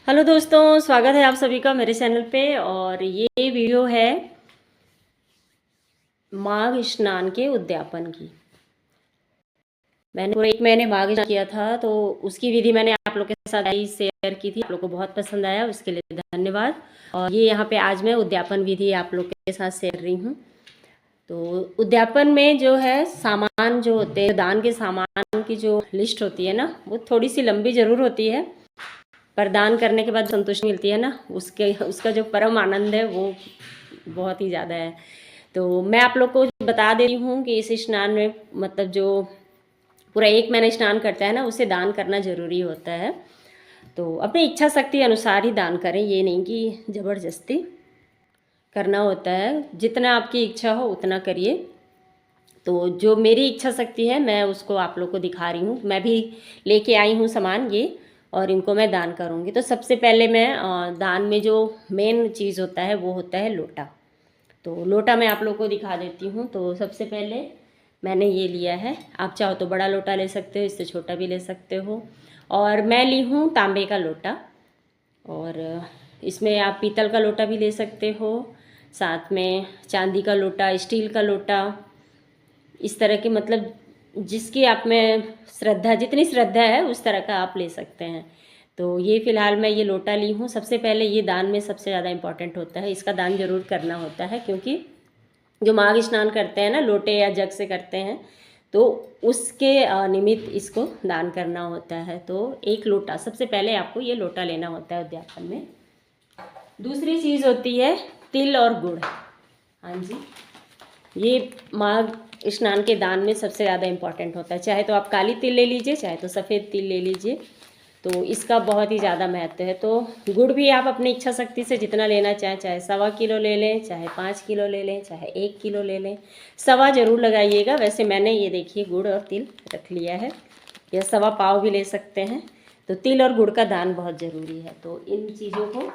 Hello दोस्तों, स्वागत है आप सभी का मेरे चैनल पे। और ये वीडियो है माघ स्नान के उद्यापन की। मैंने पूरा 1 महीने माघ स्नान किया था, तो उसकी विधि मैंने आप लोग के साथ शेयर की थी। आप लोग को बहुत पसंद आया, उसके लिए धन्यवाद। और ये यहाँ पे आज मैं उद्यापन विधि आप लोग के साथ शेयर कर रही हूँ। तो उद्यापन में जो है सामान जो होते हैं, दान के सामान की जो लिस्ट होती है ना, वो थोड़ी सी लंबी ज़रूर होती है, पर दान करने के बाद संतुष्टि मिलती है ना, उसका जो परम आनंद है वो बहुत ही ज़्यादा है। तो मैं आप लोग को बता दे रही हूँ कि इस स्नान में मतलब जो पूरा 1 महीना स्नान करता है ना, उसे दान करना ज़रूरी होता है। तो अपनी इच्छा शक्ति अनुसार ही दान करें, ये नहीं कि ज़बरदस्ती करना होता है। जितना आपकी इच्छा हो उतना करिए। तो जो मेरी इच्छा शक्ति है मैं उसको आप लोग को दिखा रही हूँ। मैं भी लेके आई हूँ सामान ये, और इनको मैं दान करूँगी। तो सबसे पहले मैं दान में जो मेन चीज़ होता है वो होता है लोटा। तो लोटा मैं आप लोग को दिखा देती हूँ। तो सबसे पहले मैंने ये लिया है, आप चाहो तो बड़ा लोटा ले सकते हो, इससे छोटा भी ले सकते हो। और मैं ली हूँ तांबे का लोटा, और इसमें आप पीतल का लोटा भी ले सकते हो, साथ में चांदी का लोटा, स्टील का लोटा, इस तरह के मतलब जिसकी आप में श्रद्धा, जितनी श्रद्धा है उस तरह का आप ले सकते हैं। तो ये फ़िलहाल मैं ये लोटा ली हूँ। सबसे पहले ये दान में सबसे ज़्यादा इम्पॉर्टेंट होता है, इसका दान ज़रूर करना होता है, क्योंकि जो माघ स्नान करते हैं ना, लोटे या जग से करते हैं, तो उसके निमित्त इसको दान करना होता है। तो एक लोटा, सबसे पहले आपको ये लोटा लेना होता है उद्यापन में। दूसरी चीज़ होती है तिल और गुड़। हाँ जी, ये माघ स्नान के दान में सबसे ज़्यादा इम्पॉर्टेंट होता है। चाहे तो आप काली तिल ले लीजिए, चाहे तो सफ़ेद तिल ले लीजिए, तो इसका बहुत ही ज़्यादा महत्व है। तो गुड़ भी आप अपनी इच्छा शक्ति से जितना लेना चाहें, चाहे 1.25 किलो ले लें, चाहे 5 किलो ले लें, चाहे 1 किलो ले लें। 1.25 ज़रूर लगाइएगा। वैसे मैंने ये देखिए गुड़ और तिल रख लिया है, या 1.25 पाव भी ले सकते हैं। तो तिल और गुड़ का दान बहुत ज़रूरी है। तो इन चीज़ों को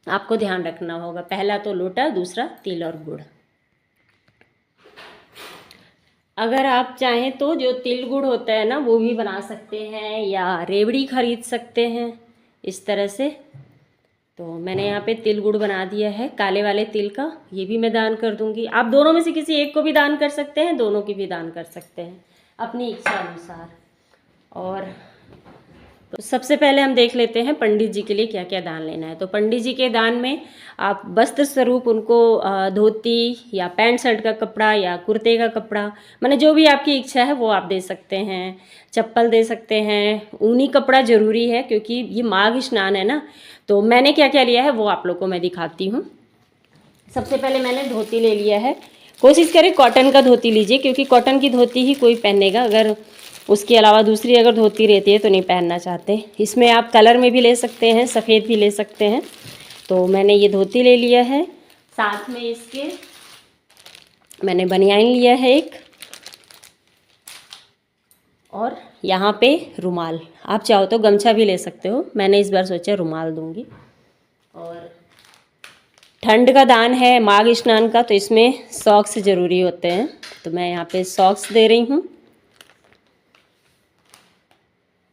आपको ध्यान रखना होगा। पहला तो लोटा, दूसरा तिल और गुड़। अगर आप चाहें तो जो तिल गुड़ होता है ना, वो भी बना सकते हैं, या रेवड़ी खरीद सकते हैं इस तरह से। तो मैंने यहाँ पे तिल गुड़ बना दिया है, काले वाले तिल का। ये भी मैं दान कर दूंगी। आप दोनों में से किसी एक को भी दान कर सकते हैं, दोनों की भी दान कर सकते हैं अपनी इच्छा अनुसार। और तो सबसे पहले हम देख लेते हैं पंडित जी के लिए क्या क्या दान लेना है। तो पंडित जी के दान में आप वस्त्र स्वरूप उनको धोती या पैंट शर्ट का कपड़ा या कुर्ते का कपड़ा, माने जो भी आपकी इच्छा है वो आप दे सकते हैं। चप्पल दे सकते हैं। ऊनी कपड़ा ज़रूरी है, क्योंकि ये माघ स्नान है ना। तो मैंने क्या क्या लिया है वो आप लोग को मैं दिखाती हूँ। सबसे पहले मैंने धोती ले लिया है। कोशिश करें कॉटन का धोती लीजिए, क्योंकि कॉटन की धोती ही कोई पहनेगा। अगर उसके अलावा दूसरी अगर धोती रहती है तो नहीं पहनना चाहते। इसमें आप कलर में भी ले सकते हैं, सफ़ेद भी ले सकते हैं। तो मैंने ये धोती ले लिया है। साथ में इसके मैंने बनियान लिया है एक, और यहाँ पे रुमाल। आप चाहो तो गमछा भी ले सकते हो, मैंने इस बार सोचा रुमाल दूंगी। और ठंड का दान है माघ स्नान का, तो इसमें सॉक्स ज़रूरी होते हैं। तो मैं यहाँ पे सॉक्स दे रही हूँ।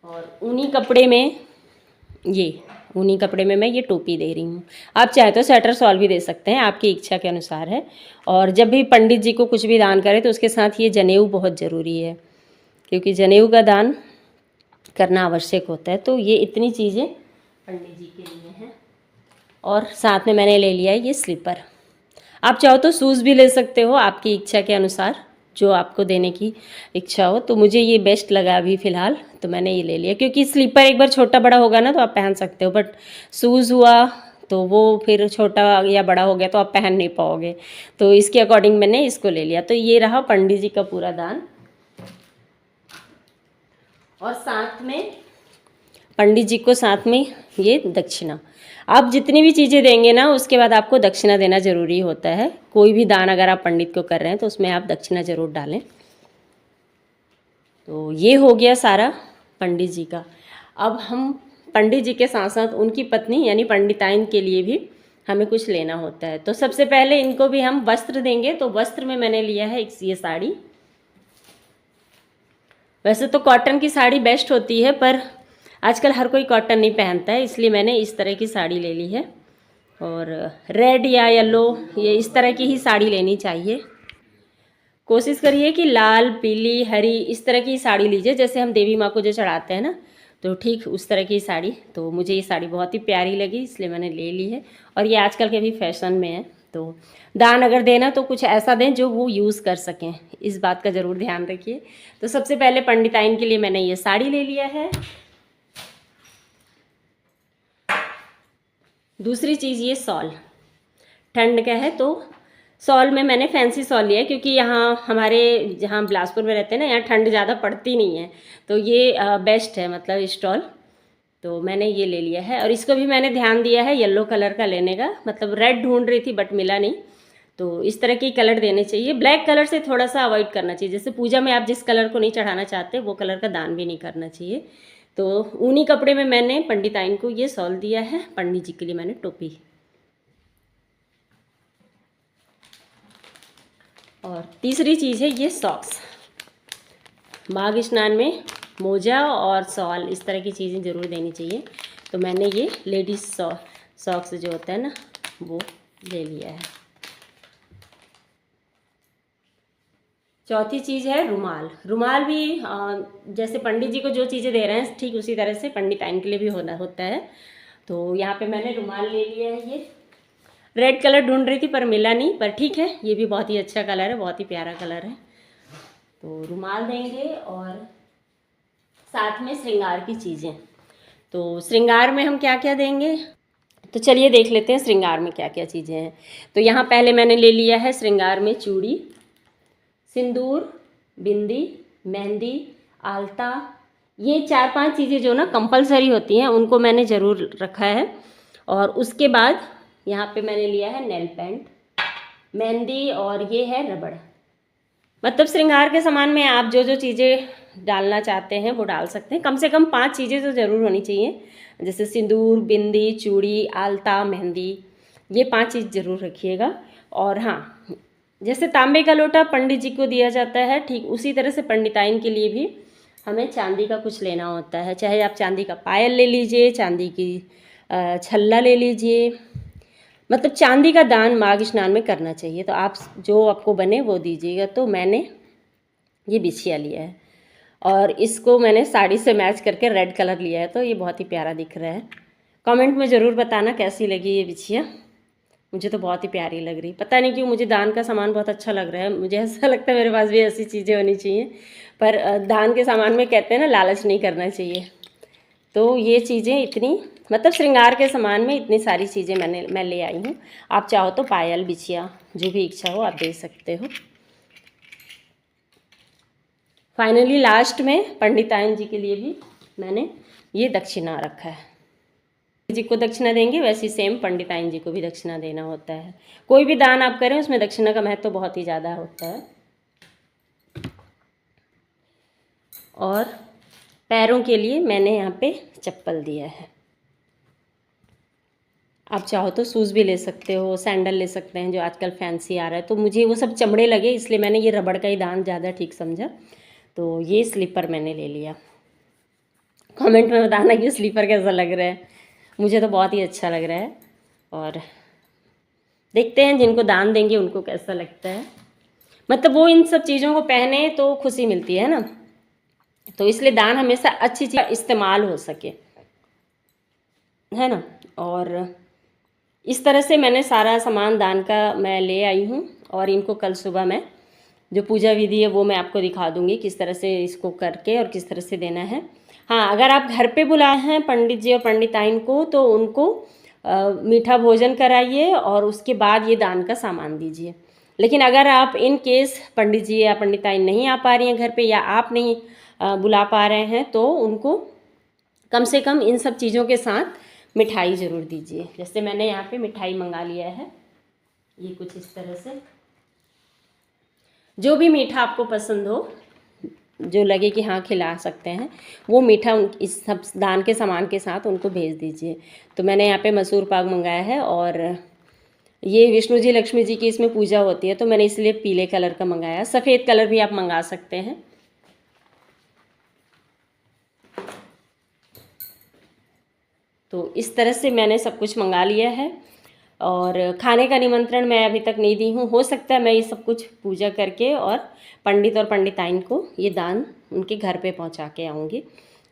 और ऊनी कपड़े में मैं ये टोपी दे रही हूँ। आप चाहे तो स्वेटर शॉल भी दे सकते हैं, आपकी इच्छा के अनुसार है। और जब भी पंडित जी को कुछ भी दान करें तो उसके साथ ये जनेऊ बहुत ज़रूरी है, क्योंकि जनेऊ का दान करना आवश्यक होता है। तो ये इतनी चीज़ें पंडित जी के लिए हैं। और साथ में मैंने ले लिया है ये स्लीपर। आप चाहो तो शूज़ भी ले सकते हो, आपकी इच्छा के अनुसार जो आपको देने की इच्छा हो। तो मुझे ये बेस्ट लगा अभी फ़िलहाल, तो मैंने ये ले लिया। क्योंकि स्लीपर एक बार छोटा बड़ा होगा ना तो आप पहन सकते हो, बट शूज़ हुआ तो वो फिर छोटा या बड़ा हो गया तो आप पहन नहीं पाओगे। तो इसके अकॉर्डिंग मैंने इसको ले लिया। तो ये रहा पंडित जी का पूरा दान। और साथ में पंडित जी को साथ में ये दक्षिणा। आप जितनी भी चीज़ें देंगे ना, उसके बाद आपको दक्षिणा देना ज़रूरी होता है। कोई भी दान अगर आप पंडित को कर रहे हैं तो उसमें आप दक्षिणा ज़रूर डालें। तो ये हो गया सारा पंडित जी का। अब हम पंडित जी के साथ साथ उनकी पत्नी यानी पंडिताइन के लिए भी हमें कुछ लेना होता है। तो सबसे पहले इनको भी हम वस्त्र देंगे। तो वस्त्र में मैंने लिया है एक ये साड़ी। वैसे तो कॉटन की साड़ी बेस्ट होती है, पर आजकल हर कोई कॉटन नहीं पहनता है, इसलिए मैंने इस तरह की साड़ी ले ली है। और रेड या येलो, ये इस तरह की ही साड़ी लेनी चाहिए। कोशिश करिए कि लाल, पीली, हरी इस तरह की साड़ी लीजिए, जैसे हम देवी माँ को जो चढ़ाते हैं ना, तो ठीक उस तरह की साड़ी। तो मुझे ये साड़ी बहुत ही प्यारी लगी, इसलिए मैंने ले ली है। और ये आजकल के भी फैशन में है। तो दान अगर देना तो कुछ ऐसा दें जो वो यूज़ कर सकें, इस बात का ज़रूर ध्यान रखिए। तो सबसे पहले पंडिताइन के लिए मैंने ये साड़ी ले लिया है। दूसरी चीज़, ये शॉल, ठंड का है तो शॉल में मैंने फैंसी शॉल लिया है, क्योंकि यहाँ हमारे जहाँ बिलासपुर में रहते हैं ना, यहाँ ठंड ज़्यादा पड़ती नहीं है, तो ये बेस्ट है मतलब स्टॉल। तो मैंने ये ले लिया है। और इसको भी मैंने ध्यान दिया है येलो कलर का लेने का, मतलब रेड ढूंढ रही थी बट मिला नहीं। तो इस तरह के कलर देने चाहिए। ब्लैक कलर से थोड़ा सा अवॉइड करना चाहिए, जैसे पूजा में आप जिस कलर को नहीं चढ़ाना चाहते वो कलर का दान भी नहीं करना चाहिए। तो ऊनी कपड़े में मैंने पंडिताइन को ये शॉल दिया है, पंडित जी के लिए मैंने टोपी। और तीसरी चीज़ है ये सॉक्स। माघ स्नान में मोजा और शॉल इस तरह की चीज़ें ज़रूर देनी चाहिए। तो मैंने ये लेडीज़ सॉक्स जो होता है ना, वो ले लिया है। चौथी चीज़ है रुमाल। रुमाल भी जैसे पंडित जी को जो चीज़ें दे रहे हैं ठीक उसी तरह से पंडिताइन के लिए भी होता है। तो यहाँ पे मैंने रुमाल ले लिया है। ये रेड कलर ढूंढ रही थी पर मिला नहीं, पर ठीक है, ये भी बहुत ही अच्छा कलर है, बहुत ही प्यारा कलर है। तो रुमाल देंगे। और साथ में श्रृंगार की चीज़ें। तो श्रृंगार में हम क्या क्या देंगे, तो चलिए देख लेते हैं श्रृंगार में क्या क्या चीज़ें हैं। तो यहाँ पहले मैंने ले लिया है श्रृंगार में चूड़ी, सिंदूर, बिंदी, मेहंदी, आलता। ये 4-5 चीज़ें जो ना कंपलसरी होती हैं उनको मैंने ज़रूर रखा है। और उसके बाद यहाँ पे मैंने लिया है नेल पेंट, मेहंदी और ये है रबड़। मतलब श्रृंगार के सामान में आप जो जो चीज़ें डालना चाहते हैं वो डाल सकते हैं। कम से कम 5 चीज़ें तो ज़रूर होनी चाहिए, जैसे सिंदूर, बिंदी, चूड़ी, आलता, मेहंदी, ये 5 चीज़ ज़रूर रखिएगा। और हाँ, जैसे तांबे का लोटा पंडित जी को दिया जाता है, ठीक उसी तरह से पंडिताइन के लिए भी हमें चांदी का कुछ लेना होता है। चाहे आप चांदी का पायल ले लीजिए, चांदी की छल्ला ले लीजिए, मतलब चांदी का दान माघ स्नान में करना चाहिए। तो आप जो आपको बने वो दीजिएगा। तो मैंने ये बिछिया लिया है और इसको मैंने साड़ी से मैच करके रेड कलर लिया है, तो ये बहुत ही प्यारा दिख रहा है। कमेंट में ज़रूर बताना कैसी लगी ये बिछिया, मुझे तो बहुत ही प्यारी लग रही। पता नहीं क्यों मुझे दान का सामान बहुत अच्छा लग रहा है। मुझे ऐसा लगता है मेरे पास भी ऐसी चीज़ें होनी चाहिए, पर दान के सामान में कहते हैं ना लालच नहीं करना चाहिए। तो ये चीज़ें इतनी, मतलब श्रृंगार के सामान में इतनी सारी चीज़ें मैं ले आई हूँ। आप चाहो तो पायल, बिछिया, जो भी इच्छा हो आप दे सकते हो। फाइनली लास्ट में पंडिताइन जी के लिए भी मैंने ये दक्षिणा रखा है। जी को दक्षिणा देंगे वैसे सेम पंडिताइन जी को भी दक्षिणा देना होता है। कोई भी दान आप करें उसमें दक्षिणा का महत्व तो बहुत ही ज़्यादा होता है। और पैरों के लिए मैंने यहाँ पे चप्पल दिया है। आप चाहो तो शूज़ भी ले सकते हो, सैंडल ले सकते हैं जो आजकल फैंसी आ रहा है। तो मुझे वो सब चमड़े लगे, इसलिए मैंने ये रबड़ का ही दान ज़्यादा ठीक समझा। तो ये स्लीपर मैंने ले लिया। कमेंट में बताना कि स्लीपर कैसा लग रहा है, मुझे तो बहुत ही अच्छा लग रहा है। और देखते हैं जिनको दान देंगे उनको कैसा लगता है, मतलब वो इन सब चीज़ों को पहने तो खुशी मिलती है ना। तो इसलिए दान हमेशा अच्छी चीज़ इस्तेमाल हो सके, है ना। और इस तरह से मैंने सारा सामान दान का मैं ले आई हूँ। और इनको कल सुबह मैं जो पूजा विधि है वो मैं आपको दिखा दूँगी किस तरह से इसको करके और किस तरह से देना है। हाँ, अगर आप घर पे बुलाए हैं पंडित जी और पंडिताइन को तो उनको मीठा भोजन कराइए और उसके बाद ये दान का सामान दीजिए। लेकिन अगर आप इन केस पंडित जी या पंडिताइन नहीं आ पा रही हैं घर पे, या आप नहीं बुला पा रहे हैं, तो उनको कम से कम इन सब चीज़ों के साथ मिठाई ज़रूर दीजिए। जैसे मैंने यहाँ पे मिठाई मंगा लिया है, ये कुछ इस तरह से। जो भी मीठा आपको पसंद हो, जो लगे कि हाँ खिला सकते हैं, वो मीठा इस सब दान के सामान के साथ उनको भेज दीजिए। तो मैंने यहाँ पे मसूर पाक मंगाया है और ये विष्णु जी लक्ष्मी जी की इसमें पूजा होती है, तो मैंने इसलिए पीले कलर का मंगाया। सफ़ेद कलर भी आप मंगा सकते हैं। तो इस तरह से मैंने सब कुछ मंगा लिया है और खाने का निमंत्रण मैं अभी तक नहीं दी हूँ। हो सकता है मैं ये सब कुछ पूजा करके और पंडित और पंडिताइन को ये दान उनके घर पे पहुँचा के आऊँगी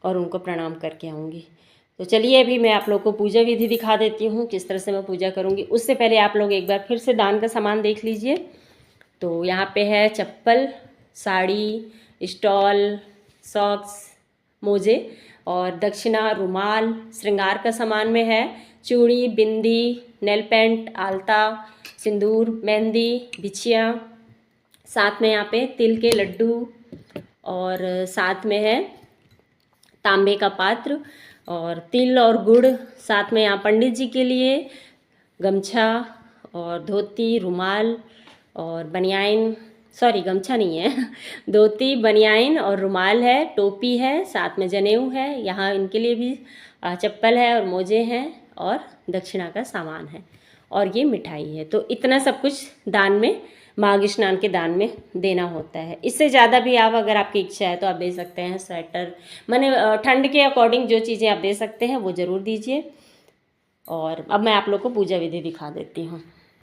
और उनको प्रणाम करके आऊँगी। तो चलिए अभी मैं आप लोग को पूजा विधि दिखा देती हूँ किस तरह से मैं पूजा करूँगी। उससे पहले आप लोग एक बार फिर से दान का सामान देख लीजिए। तो यहाँ पे है चप्पल, साड़ी, स्टॉल, सॉक्स, मोजे और दक्षिणा, रुमाल, श्रृंगार का सामान में है चूड़ी, बिंदी, नेल पेंट, आलता, सिंदूर, मेहंदी, बिछिया, साथ में यहाँ पे तिल के लड्डू और साथ में है तांबे का पात्र और तिल और गुड़। साथ में यहाँ पंडित जी के लिए गमछा और धोती, रुमाल और बनियाइन, सॉरी गमछा नहीं है धोती, बनियाइन और रुमाल है, टोपी है, साथ में जनेऊ है, यहाँ इनके लिए भी चप्पल है और मोजे हैं और दक्षिणा का सामान है और ये मिठाई है। तो इतना सब कुछ दान में, माघ स्नान के दान में देना होता है। इससे ज़्यादा भी आप, अगर आपकी इच्छा है तो आप दे सकते हैं। स्वेटर, माने ठंड के अकॉर्डिंग जो चीज़ें आप दे सकते हैं वो ज़रूर दीजिए। और अब मैं आप लोग को पूजा विधि दिखा देती हूँ।